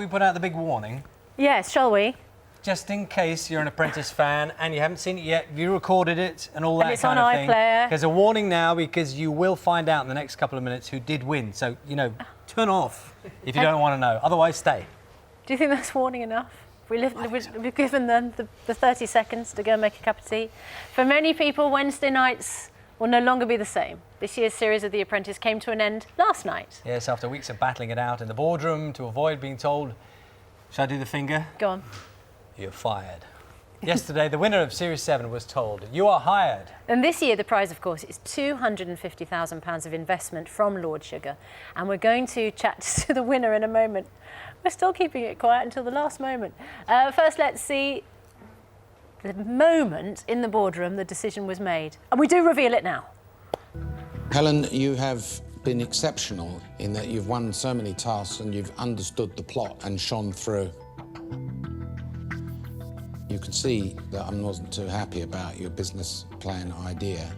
We put out the big warning, Yes, shall we? just in case you're an Apprentice fan and you haven't seen it yet, you recorded it and all that it's kind on of thing. iPlayer. There's a warning now because you will find out in the next couple of minutes who did win. So, you know, turn off if you don't want to know. Otherwise, stay. Do you think that's warning enough? We've given them the 30 seconds to go and make a cup of tea. For many people, Wednesday nights will no longer be the same. This year's series of The Apprentice came to an end last night. Yes, after weeks of battling it out in the boardroom to avoid being told, shall I do the finger? Go on. You're fired. Yesterday, the winner of Series 7 was told, you are hired. And this year, the prize, of course, is £250,000 of investment from Lord Sugar. And we're going to chat to the winner in a moment. We're still keeping it quiet until the last moment. First, let's see the moment in the boardroom the decision was made. And we do reveal it now. Helen, you have been exceptional in that you've won so many tasks and you've understood the plot and shone through. You can see that I wasn't too happy about your business plan idea.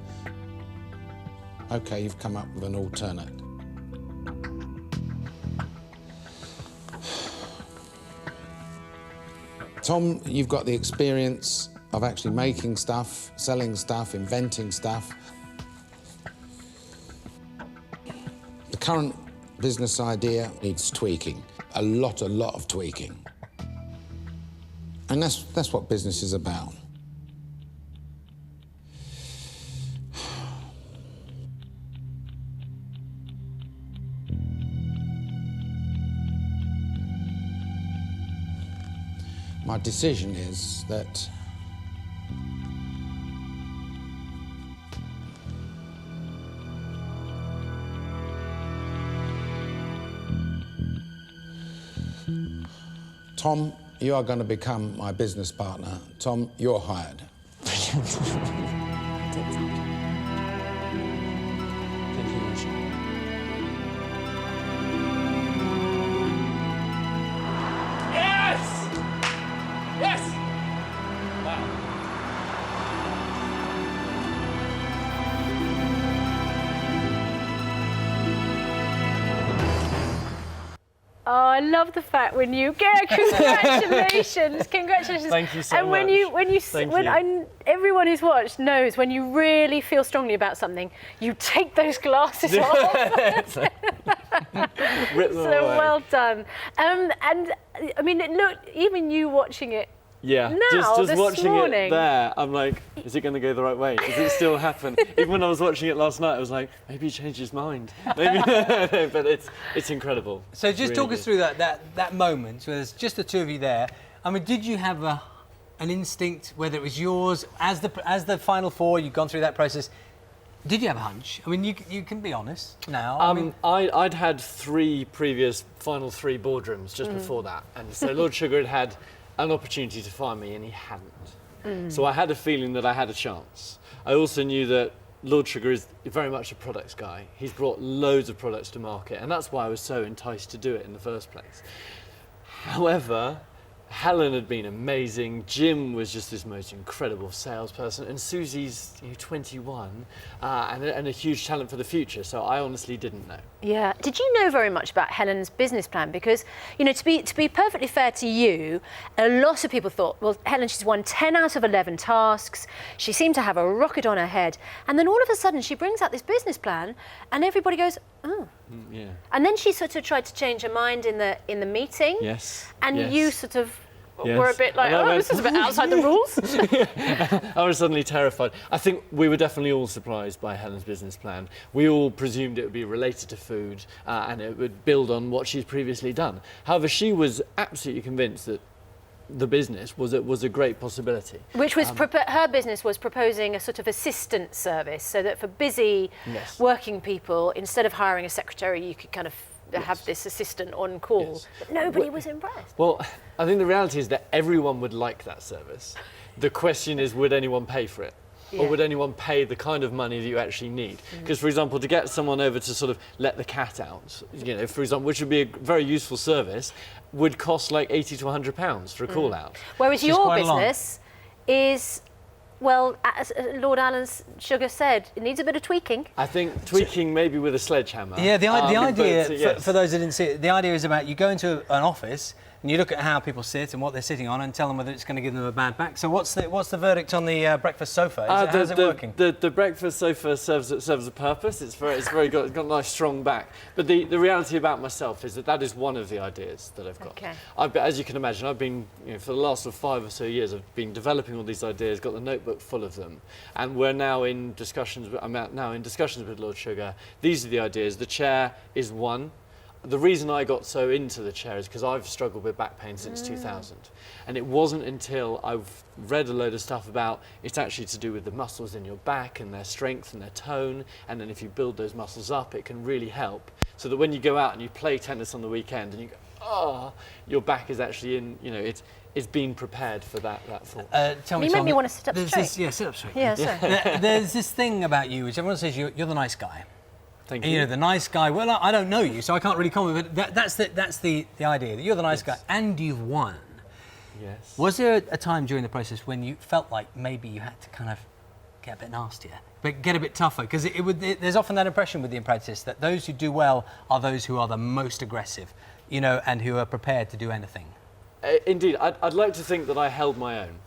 OK, you've come up with an alternate. Tom, you've got the experience of actually making stuff, selling stuff, inventing stuff. The current business idea needs tweaking, a lot of tweaking. And that's what business is about. My decision is that Tom, you are going to become my business partner. Tom, you're hired. Yes! Yes! Wow. Oh, I love the fact when you get congratulations, congratulations. Thank you so and when much. Everyone who's watched knows when you really feel strongly about something, you take those glasses off. So well done. And I mean, look, even you watching it. Yeah, now, just this watching morning. it there, I'm like, is it going to go the right way? Does it still happen? Even when I was watching it last night, I was like, maybe he changed his mind. Maybe, but it's incredible. So just Really talk good. us through that moment where there's just the two of you there. I mean, did you have an instinct, whether it was yours, as the final four, you've gone through that process, did you have a hunch? I mean, you can be honest now. I'd had final three boardrooms just before that. And so Lord Sugar had an opportunity to find me and he hadn't. So I had a feeling that I had a chance. I also knew that Lord Sugar is very much a products guy. He's brought loads of products to market and that's why I was so enticed to do it in the first place. However, Helen had been amazing, Jim was just this most incredible salesperson, and Susie's 21 and a huge talent for the future, so I honestly didn't know. Yeah. Did you know very much about Helen's business plan? Because, you know, to be perfectly fair to you, a lot of people thought, well, Helen, she's won 10 out of 11 tasks, she seemed to have a rocket on her head, and then all of a sudden she brings out this business plan, and everybody goes, oh. Yeah. And then she sort of tried to change her mind in the meeting. Yes. And yes. you sort of Yes. were a bit like, And I oh, went, this is a bit outside the rules. I was suddenly terrified. I think we were definitely all surprised by Helen's business plan. We all presumed it would be related to food and it would build on what she's previously done. However, she was absolutely convinced that the business was a great possibility. Which was, her business was proposing a sort of assistant service, so that for busy Yes. working people, instead of hiring a secretary, you could kind of have this assistant on call. Yes. But nobody was impressed. Well, I think the reality is that everyone would like that service. The question is, would anyone pay for it? Or Yeah. would anyone pay the kind of money that you actually need? Because, for example, to get someone over to sort of let the cat out, for example, which would be a very useful service, would cost like £80 to £100 for a call out. Whereas Which is your quite a lot. business is Well, as Lord Alan Sugar said, it needs a bit of tweaking. I think tweaking maybe with a sledgehammer. Yeah, the idea, but, yes. for those that didn't see it, the idea is about you go into an office, and you look at how people sit and what they're sitting on and tell them whether it's going to give them a bad back. So what's the verdict on the breakfast sofa? How's it working? The breakfast sofa serves a purpose. It's got a nice strong back. But the reality about myself is that is one of the ideas that I've got. Okay. As you can imagine, I've been, for the last 5 or so years, I've been developing all these ideas, got the notebook full of them, and we're now in discussions. I'm now in discussions with Lord Sugar. These are the ideas. The chair is one. The reason I got so into the chair is because I've struggled with back pain since 2000. And it wasn't until I've read a load of stuff about it's actually to do with the muscles in your back and their strength and their tone. And then if you build those muscles up, it can really help. So that when you go out and you play tennis on the weekend and you go, oh, your back is actually in, it's been prepared for that thought. Tell me, You made Tom, me want to sit up there's straight. sit up straight. Yeah, sorry. There's this thing about you, which everyone says you're the nice guy. Thank You you. know, the nice guy. Well, I don't know you, so I can't really comment. But that's the idea that you're the nice guy, and you've won. Yes. Was there a time during the process when you felt like maybe you had to kind of get a bit nastier, but get a bit tougher? Because there's often that impression with the Apprentice that those who do well are those who are the most aggressive, and who are prepared to do anything. Indeed, I'd like to think that I held my own.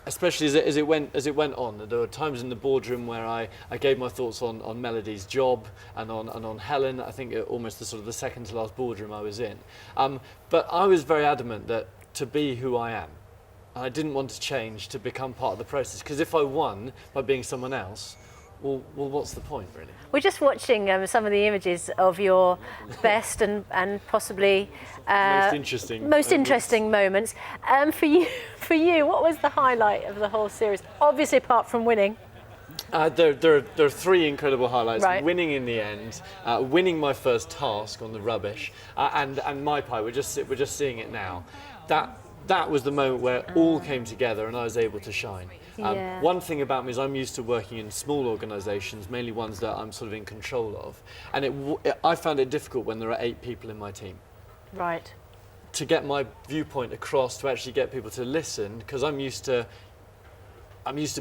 Especially as it went on, there were times in the boardroom where I gave my thoughts on Melody's job and on Helen. I think almost the second to last boardroom I was in. But I was very adamant that to be who I am, I didn't want to change to become part of the process. Because if I won by being someone else, well, what's the point really? We're just watching some of the images of your best and possibly Most interesting moments. For you, what was the highlight of the whole series? Obviously, apart from winning. There are 3 incredible highlights. Right. Winning in the end, winning my first task on the rubbish, and my pie. We're just seeing it now. That was the moment where it all came together and I was able to shine. Yeah. One thing about me is I'm used to working in small organisations, mainly ones that I'm sort of in control of, and I found it difficult when there are 8 people in my team. Right. To get my viewpoint across, to actually get people to listen, because I'm used to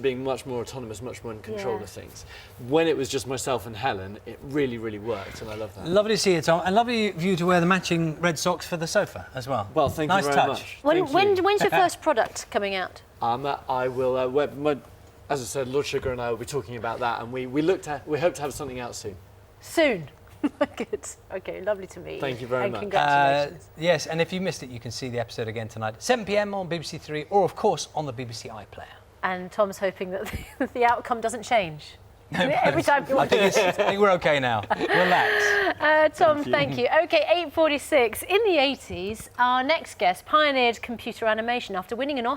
being much more autonomous, much more in control Yeah. of things. When it was just myself and Helen, it really, really worked, and I love that. Lovely to see you, Tom, and lovely of you to wear the matching red socks for the sofa as well. Well, thank nice you very touch. much. When's Thank you. your first product coming out? I will. As I said, Lord Sugar and I will be talking about that, and we hope to have something out soon. Soon. Good. Okay, lovely to meet you. Thank you very and much. Congratulations. Yes, and if you missed it, you can see the episode again tonight at 7 p.m. on BBC Three, or of course on the BBC iPlayer. And Tom's hoping that the outcome doesn't change. Every time you I watch think we're okay now. Relax. Tom, thank you. Okay, 8:46. In the 80s, our next guest pioneered computer animation after winning an Oscar